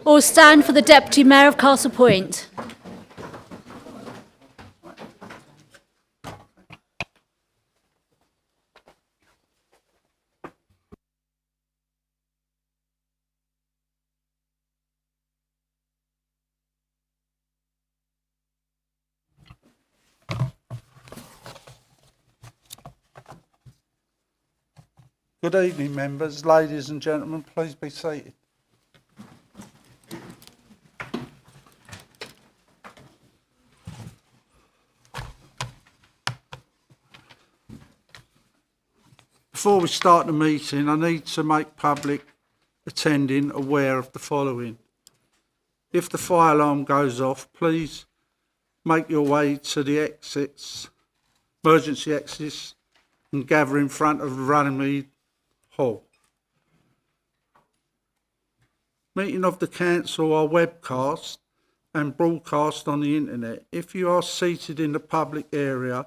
All stand for the Deputy Mayor of Castle Point. Good evening, members. Ladies and gentlemen, please be seated. Before we start the meeting, I need to make public attending aware of the following. If the fire alarm goes off, please make your way to the exits, emergency exits, and gather in front of Runnymede Hall. Meeting of the council are webcast and broadcast on the internet. If you are seated in the public area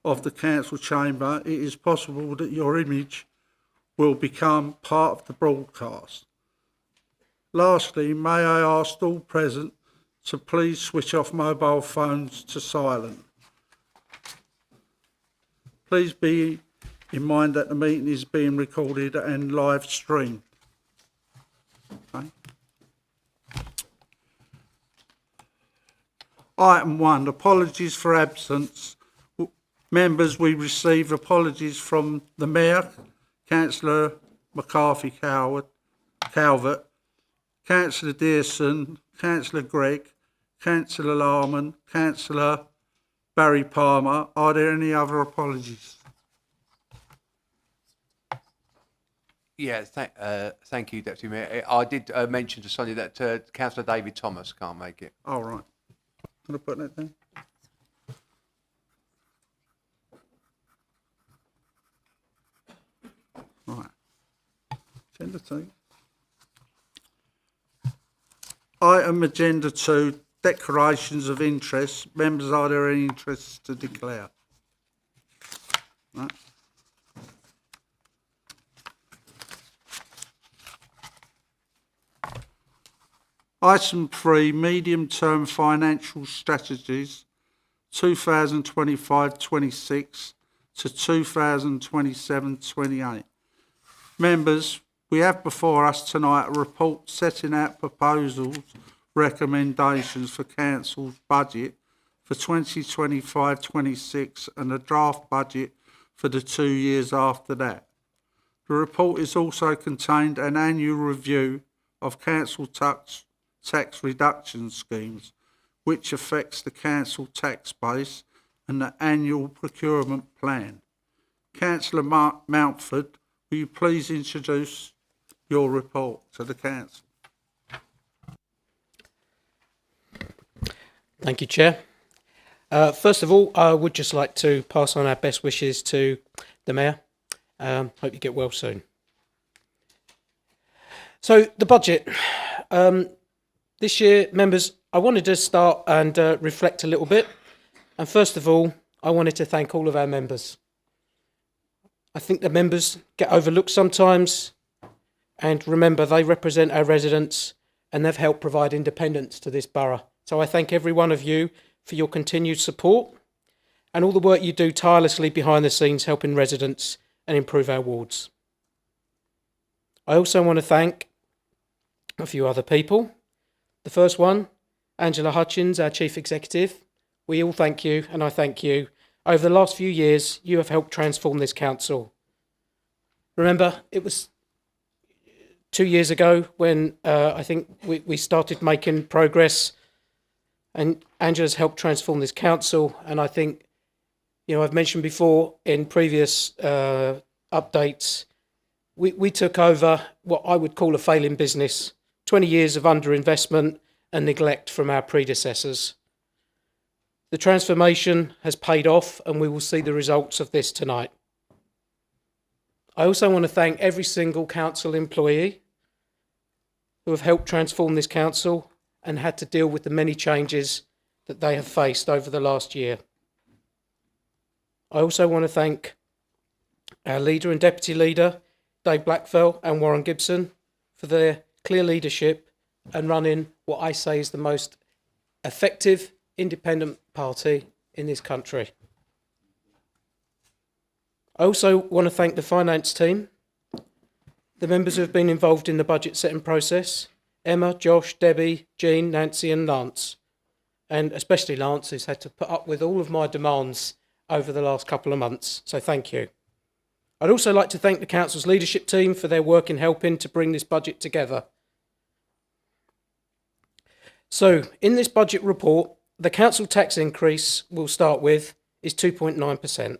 of the council chamber, it is possible that your image will become part of the broadcast. Lastly, may I ask all present to please switch off mobile phones to silent. Please be in mind that the meeting is being recorded and live streamed. Okay. Item 1, apologies for absence. Members, we received apologies from the Mayor, Councillor McCarthy-Calvert, Councillor Dearson, Councillor Gregg, Councillor Larman, Councillor Barry Palmer. Are there any other apologies? Yeah, thank you, Deputy Mayor. I did mention to Sonia that Councillor David Thomas can't make it. All right. Can I put that down? Right. Agenda 2. Item Agenda 2, declarations of interest. Members, are there any interests to declare? Right. Item 3, medium-term financial strategies 2025-26 to 2027-28. Members, we have before us tonight a report setting out proposals, recommendations for Council's budget for 2025-26 and a draft budget for the 2 years after that. The report is also contained an annual review of Council tax reduction schemes, which affects the council tax base, and the annual procurement plan. Councillor Mountford, will you please introduce your report to the council? Thank you, Chair. First of all, I would just like to pass on our best wishes to the Mayor. Hope you get well soon. So, the budget. This year, members, I wanted to start and reflect a little bit. And first of all, I wanted to thank all of our members. I think the members get overlooked sometimes. And remember, they represent our residents and they've helped provide independence to this borough. So I thank every one of you for your continued support and all the work you do tirelessly behind the scenes helping residents and improve our wards. I also want to thank a few other people. The first one, Angela Hutchins, our Chief Executive. We all thank you, and I thank you. Over the last few years, you have helped transform this council. Remember, it was 2 years ago when I think we started making progress, and Angela's helped transform this council. And I think, I've mentioned before in previous updates, we took over what I would call a failing business. 20 years of underinvestment and neglect from our predecessors. The transformation has paid off and we will see the results of this tonight. I also want to thank every single council employee who have helped transform this council and had to deal with the many changes that they have faced over the last year. I also want to thank our leader and deputy leader, Dave Blackfell and Warren Gibson, for their clear leadership and running what I say is the most effective independent party in this country. I also want to thank the finance team, the members who have been involved in the budget setting process, Emma, Josh, Debbie, Jean, Nancy and Lance, and especially Lance, who's had to put up with all of my demands over the last couple of months, so thank you. I'd also like to thank the Council's leadership team for their work in helping to bring this budget together. So, in this budget report, the Council tax increase we'll start with is 2.9%.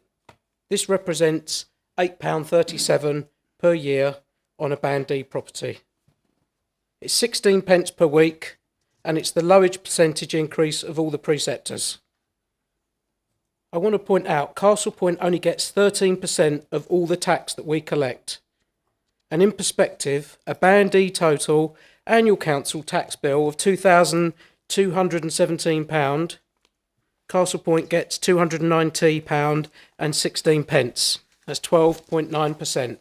This represents £8.37 per year on a Band D property. It's 16 pence per week, and it's the lowest percentage increase of all the preceptors. I want to point out, Castle Point only gets 13% of all the tax that we collect. And in perspective, a Band D total annual council tax bill of £2,217, Castle Point gets £290 and 16 pence. That's 12.9%.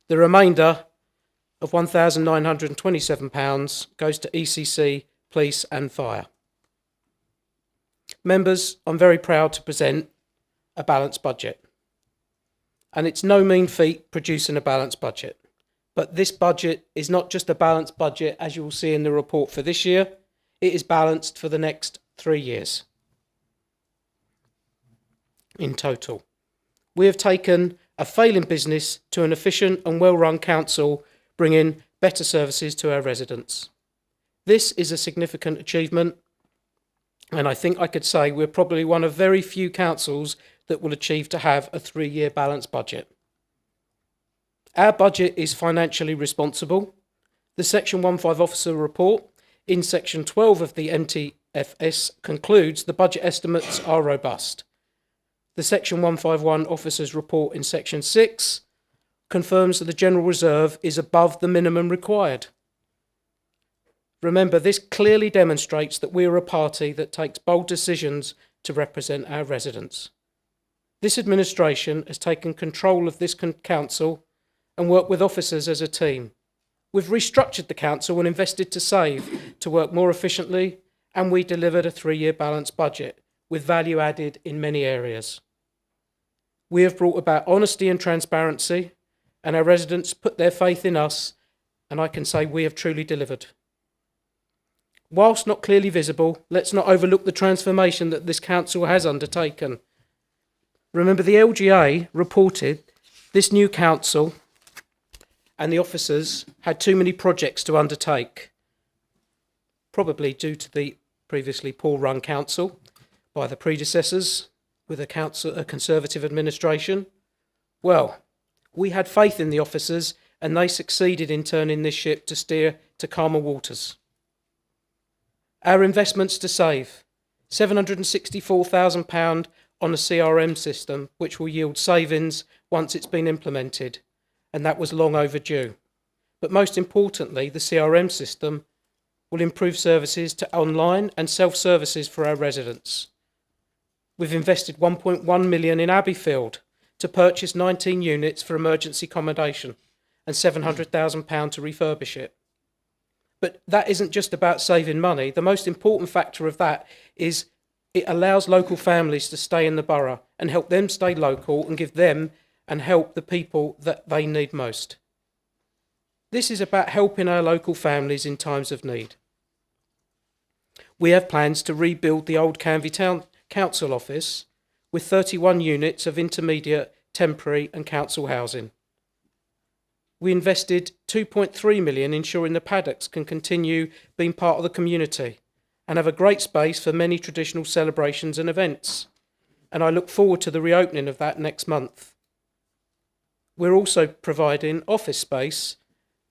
The remainder of £1,927 goes to ECC, police and fire. Members, I'm very proud to present a balanced budget. And it's no mean feat producing a balanced budget. But this budget is not just a balanced budget, as you will see in the report for this year. It is balanced for the next 3 years in total. We have taken a failing business to an efficient and well-run council, bringing better services to our residents. This is a significant achievement, and I think I could say we're probably one of very few councils that will achieve to have a 3-year balanced budget. Our budget is financially responsible. The Section 15 Officer Report in Section 12 of the NTFS concludes the budget estimates are robust. The Section 151 Officers Report in Section 6 confirms that the General Reserve is above the minimum required. Remember, this clearly demonstrates that we are a party that takes bold decisions to represent our residents. This administration has taken control of this council and worked with officers as a team. We've restructured the council and invested to save, to work more efficiently, and we delivered a 3-year balanced budget with value added in many areas. We have brought about honesty and transparency, and our residents put their faith in us, and I can say we have truly delivered. Whilst not clearly visible, let's not overlook the transformation that this council has undertaken. Remember, the LGA reported this new council and the officers had too many projects to undertake, probably due to the previously poor-run council by the predecessors with a Conservative administration. Well, we had faith in the officers and they succeeded in turning this ship to steer to calmer waters. Our investments to save, £764,000 on a CRM system, which will yield savings once it's been implemented, and that was long overdue. But most importantly, the CRM system will improve services to online and self-services for our residents. We've invested £1.1 million in Abbeyfield to purchase 19 units for emergency accommodation and £700,000 to refurbish it. But that isn't just about saving money. The most important factor of that is it allows local families to stay in the borough and help them stay local and give them and help the people that they need most. This is about helping our local families in times of need. We have plans to rebuild the old Canvey Town Council office with 31 units of intermediate, temporary and council housing. We invested £2.3 million ensuring the paddocks can continue being part of the community and have a great space for many traditional celebrations and events. And I look forward to the reopening of that next month. We're also providing office space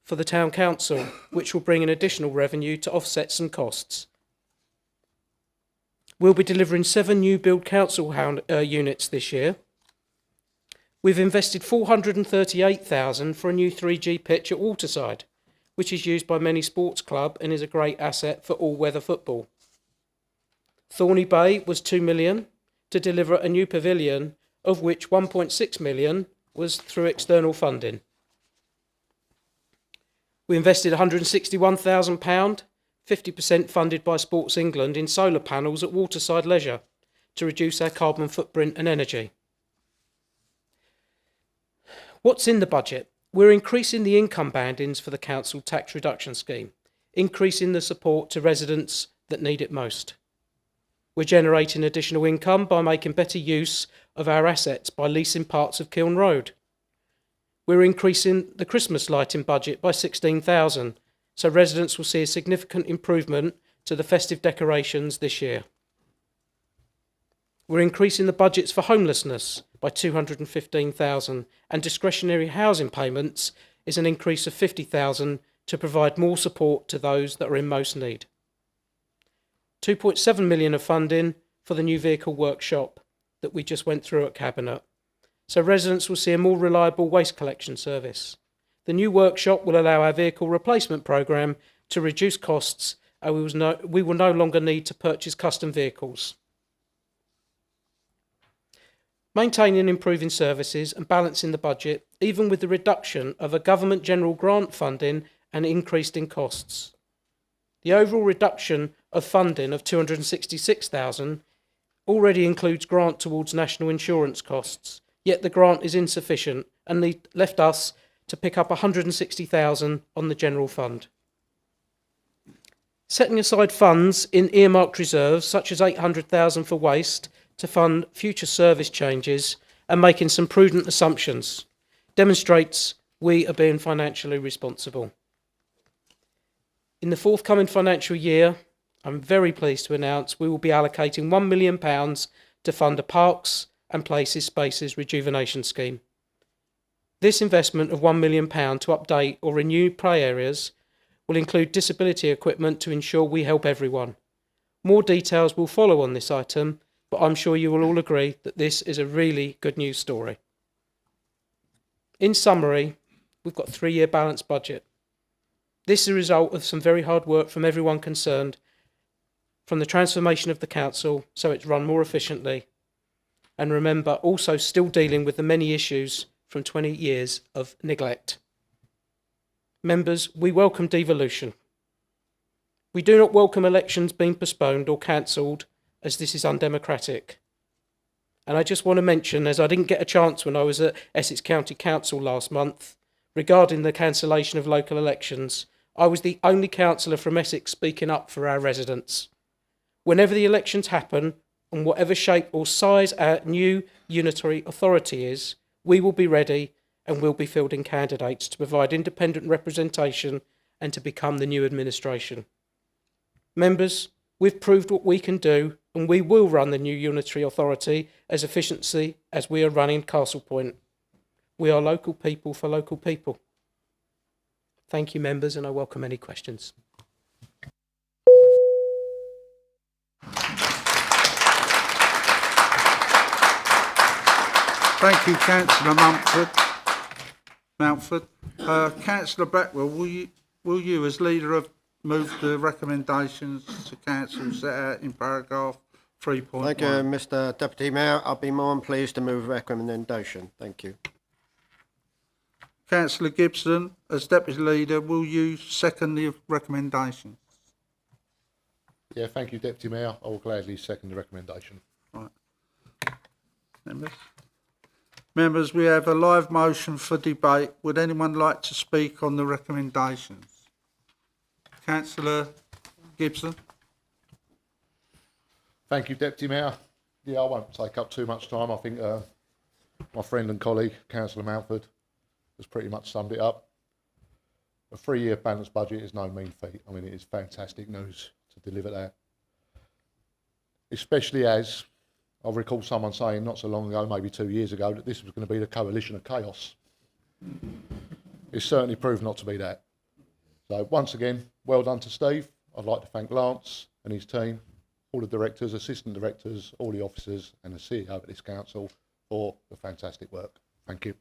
for the town council, which will bring in additional revenue to offset some costs. We'll be delivering 7 new build council units this year. We've invested $438,000 for a new 3G pitch at Waterside, which is used by many sports clubs and is a great asset for all-weather football. Thorney Bay was $2 million to deliver a new pavilion, of which $1.6 million was through external funding. We invested £161,000 50% funded by Sports England in solar panels at waterside leisure to reduce our carbon footprint and energy. What's in the budget? We're increasing the income bandings for the council tax reduction scheme, increasing the support to residents that need it most. We're generating additional income by making better use of our assets by leasing parts of Kiln Road. We're increasing the Christmas lighting budget by 16,000, so residents will see a significant improvement to the festive decorations this year. We're increasing the budgets for homelessness by 215,000, and discretionary housing payments is an increase of 50,000 to provide more support to those that are in most need. 2.7 million of funding for the new vehicle workshop that we just went through at Cabinet, so residents will see a more reliable waste collection service. The new workshop will allow our vehicle replacement programme to reduce costs, and we will no longer need to purchase custom vehicles. Maintaining and improving services and balancing the budget, even with the reduction of a government general grant funding and increased in costs. The overall reduction of funding of 266,000 already includes grant towards national insurance costs, yet the grant is insufficient and left us to pick up 160,000 on the general fund. Setting aside funds in earmarked reserves, such as 800,000 for waste, to fund future service changes and making some prudent assumptions demonstrates we are being financially responsible. In the forthcoming financial year, I'm very pleased to announce we will be allocating £1 million to fund a Parks and Places Spaces rejuvenation scheme. This investment of £1 million to update or renew play areas will include disability equipment to ensure we help everyone. More details will follow on this item, but I'm sure you will all agree that this is a really good news story. In summary, we've got a 3-year balanced budget. This is a result of some very hard work from everyone concerned, from the transformation of the council so it's run more efficiently, and remember, also still dealing with the many issues from 20 years of neglect. Members, we welcome devolution. We do not welcome elections being postponed or cancelled, as this is undemocratic. And I just want to mention, as I didn't get a chance when I was at Essex County Council last month, regarding the cancellation of local elections, I was the only councillor from Essex speaking up for our residents. Whenever the elections happen, and whatever shape or size our new unitary authority is, we will be ready and will be fielding candidates to provide independent representation and to become the new administration. Members, we've proved what we can do, and we will run the new unitary authority as efficiently as we are running Castle Point. We are local people for local people. Thank you, members, and I welcome any questions. Thank you, Councillor Mountford. Councillor Blackwell, will you, as leader, move the recommendations to council set out in paragraph 3.1? Thank you, Mr. Deputy Mayor. I'll be more than pleased to move recommendation. Thank you. Councillor Gibson, as deputy leader, will you second the recommendations? Yeah, thank you, Deputy Mayor. I will gladly second the recommendation. Right. Members, we have a live motion for debate. Would anyone like to speak on the recommendations? Councillor Gibson. Thank you, Deputy Mayor. Yeah, I won't take up too much time. I think my friend and colleague, Councillor Mountford, has pretty much summed it up. A 3-year balanced budget is no mean feat. I mean, it is fantastic news to deliver that. Especially as I recall someone saying not so long ago, maybe 2 years ago, that this was going to be the coalition of chaos. It's certainly proved not to be that. So once again, well done to Steve. I'd like to thank Lance and his team, all the directors, assistant directors, all the officers and the CEO of this council for the fantastic work. Thank you.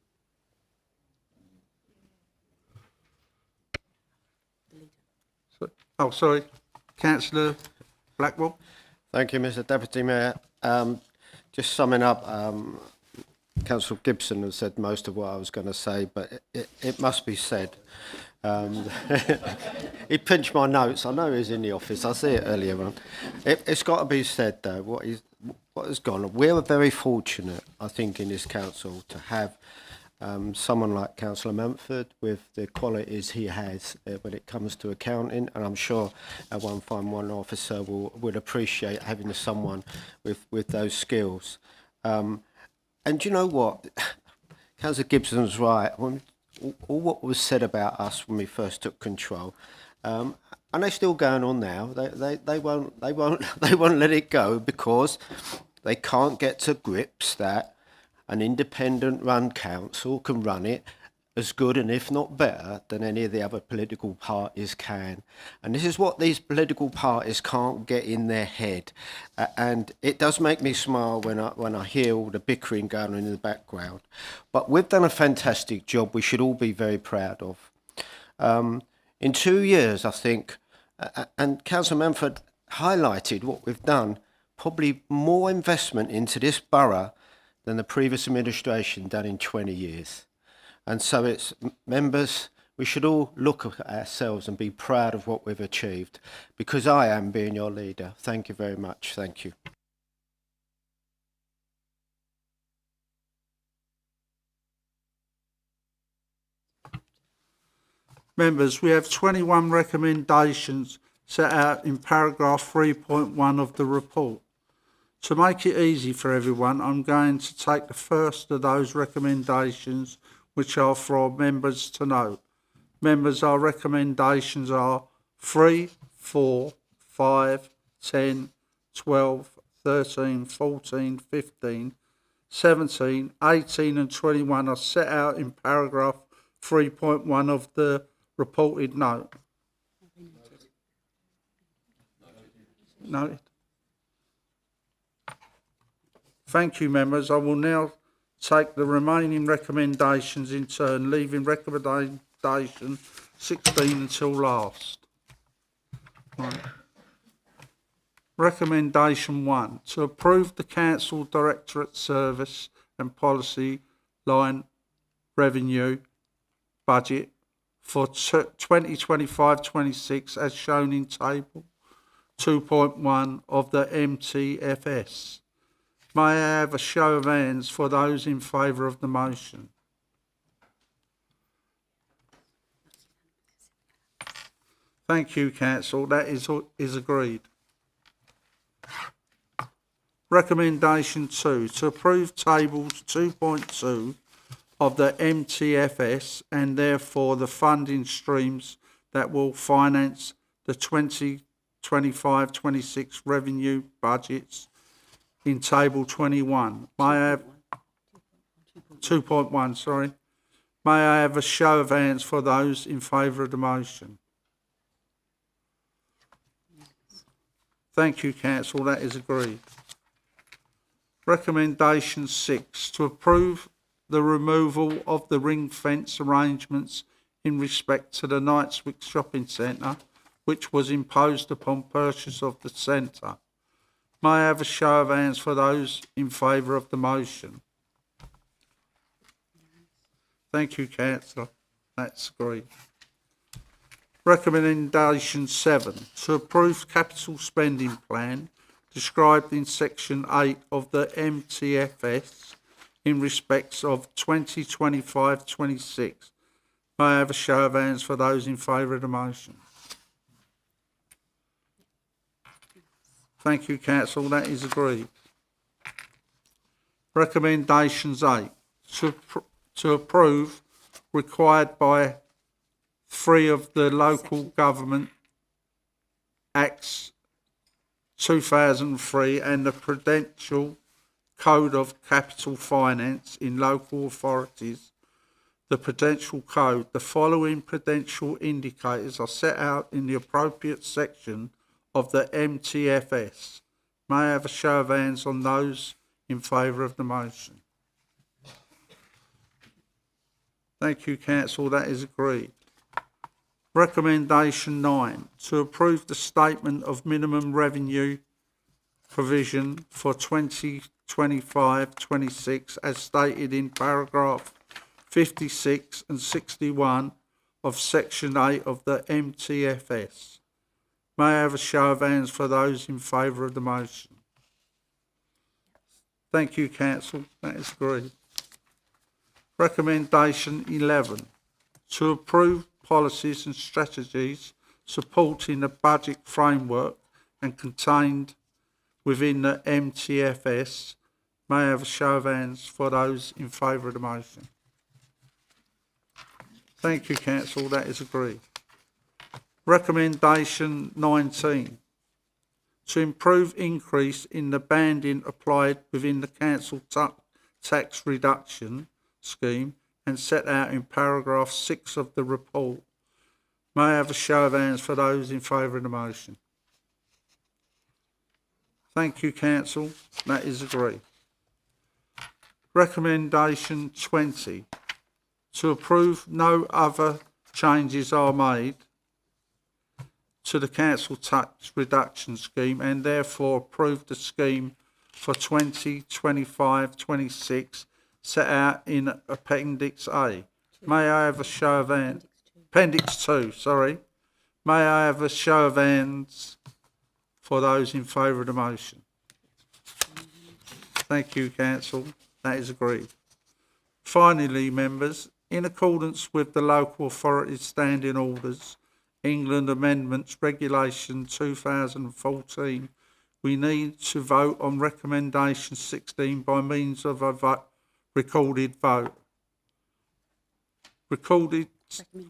Oh, sorry. Councillor Blackwell. Thank you, Mr. Deputy Mayor. Just summing up, Councillor Gibson has said most of what I was going to say, but it must be said. He pinched my notes. I know he's in the office. I see it earlier on. It's got to be said, though, what has gone on. We're very fortunate, I think, in this council to have someone like Councillor Mumford with the qualities he has when it comes to accounting, and I'm sure our 151 officer would appreciate having someone with those skills. And you know what? Councillor Gibson's right. All what was said about us when we first took control, and they're still going on now. They won't let it go because they can't get to grips that an independent run council can run it as good and if not better than any of the other political parties can. And this is what these political parties can't get in their head. And it does make me smile when I hear all the bickering going on in the background. But we've done a fantastic job we should all be very proud of. In 2 years, I think, and Councillor Mumford highlighted what we've done, probably more investment into this borough than the previous administration done in 20 years. And so it's, members, we should all look at ourselves and be proud of what we've achieved, because I am being your leader. Thank you very much. Thank you. Members, we have 21 recommendations set out in paragraph 3.1 of the report. To make it easy for everyone, I'm going to take the first of those recommendations, which are for members to note. Members, our recommendations are 3, 4, 5, 10, 12, 13, 14, 15, 17, 18 and 21 are set out in paragraph 3.1 of the reported note. Noted. Thank you, members. I will now take the remaining recommendations in turn, leaving recommendation 16 until last. Right. Recommendation 1, to approve the Council Directorate Service and Policy Line Revenue Budget for 2025-26 as shown in Table 2.1 of the MTFS. May I have a show of hands for those in favour of the motion? Thank you, Council. That is agreed. Recommendation 2, to approve Tables 2.2 of the MTFS and therefore the funding streams that will finance the 2025-26 revenue budgets in Table 21. May I have 2.1, sorry. May I have a show of hands for those in favour of the motion? Thank you, Council. That is agreed. Recommendation 6, to approve the removal of the ring fence arrangements in respect to the Knightswick Shopping Centre, which was imposed upon purchase of the centre. May I have a show of hands for those in favour of the motion? Thank you, Councillor. That's agreed. Recommendation 7, to approve capital spending plan described in section 8 of the MTFS in respects of 2025-26. May I have a show of hands for those in favour of the motion? Thank you, Council. That is agreed. Recommendations 8, to approve required by 3 of the Local Government Acts 2003 and the Prudential Code of Capital Finance in Local Authorities. The Prudential Code. The following prudential indicators are set out in the appropriate section of the MTFS. May I have a show of hands on those in favour of the motion? Thank you, Council. That is agreed. Recommendation 9, to approve the statement of minimum revenue provision for 2025-26 as stated in paragraph 56 and 61 of Section 8 of the MTFS. May I have a show of hands for those in favour of the motion? Thank you, Council. That is agreed. Recommendation 11. To approve policies and strategies supporting the budget framework and contained within the MTFS. May I have a show of hands for those in favour of the motion? Thank you, Council. That is agreed. Recommendation 19. To improve increase in the banding applied within the council tax reduction scheme and set out in paragraph 6 of the report. May I have a show of hands for those in favour of the motion? Thank you, Council. That is agreed. Recommendation 20. To approve no other changes are made to the council tax reduction scheme and therefore approve the scheme for 2025-26 set out in Appendix A. May I have a show of hands? Appendix 2, sorry. May I have a show of hands for those in favour of the motion? Thank you, Council. That is agreed. Finally, members, in accordance with the Local Authorities Standing Orders, England Amendments Regulation 2014, we need to vote on Recommendation 16 by means of a recorded vote.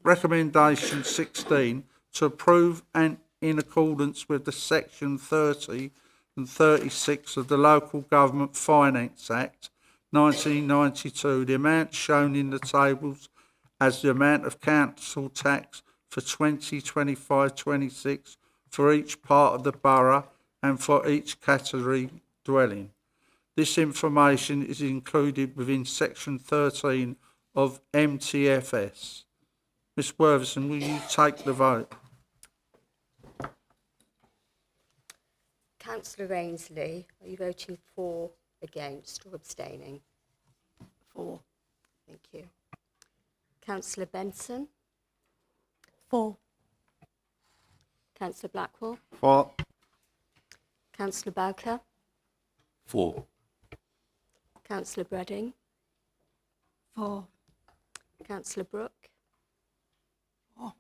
Recommendation 16 to approve and in accordance with the Section 30 and 36 of the Local Government Finance Act 1992, the amount shown in the tables as the amount of council tax for 2025-26 for each part of the borough and for each category dwelling. This information is included within Section 13 of MTFS. Ms Worthington, will you take the vote? Councillor Ainsley, are you voting for, against or abstaining? For. Thank you. Councillor Benson? For. Councillor Blackwell? For. Councillor Bowker? For. Councillor Bredding? For. Councillor Brooke? For.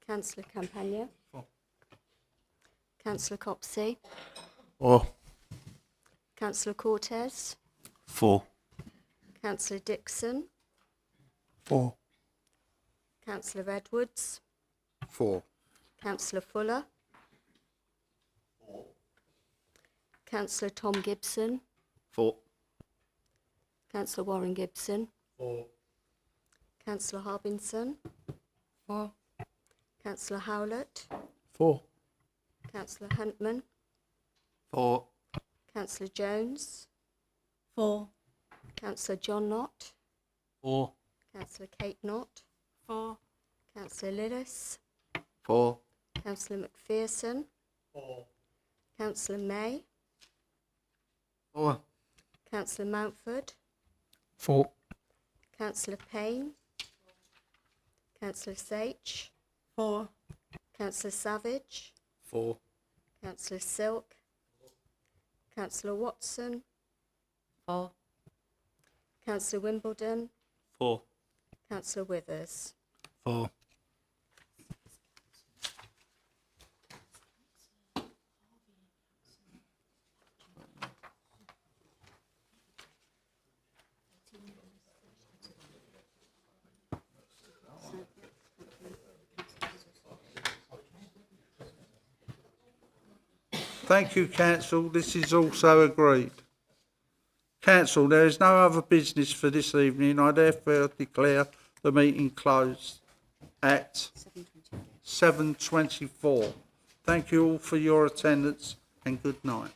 Councillor Campagna? For. Councillor Copsey? For. Councillor Cortez? For. Councillor Dixon? For. Councillor Edwards? For. Councillor Fuller? Councillor Tom Gibson? For. Councillor Warren Gibson? For. Councillor Harbinson? For. Councillor Howlett? For. Councillor Huntman? For. Councillor Jones? For. Councillor John Knott? For. Councillor Kate Knott? For. Councillor Lillis? For. Councillor McPherson? For. Councillor May? For. Councillor Mountford? For. Councillor Payne? Councillor Sage? For. Councillor Savage? For. Councillor Silk? Councillor Watson? For. Councillor Wimbledon? For. Councillor Withers? For. Thank you, Council. This is also agreed. Council, there is no other business for this evening. I therefore declare the meeting closed at 7:24. Thank you all for your attendance and good night.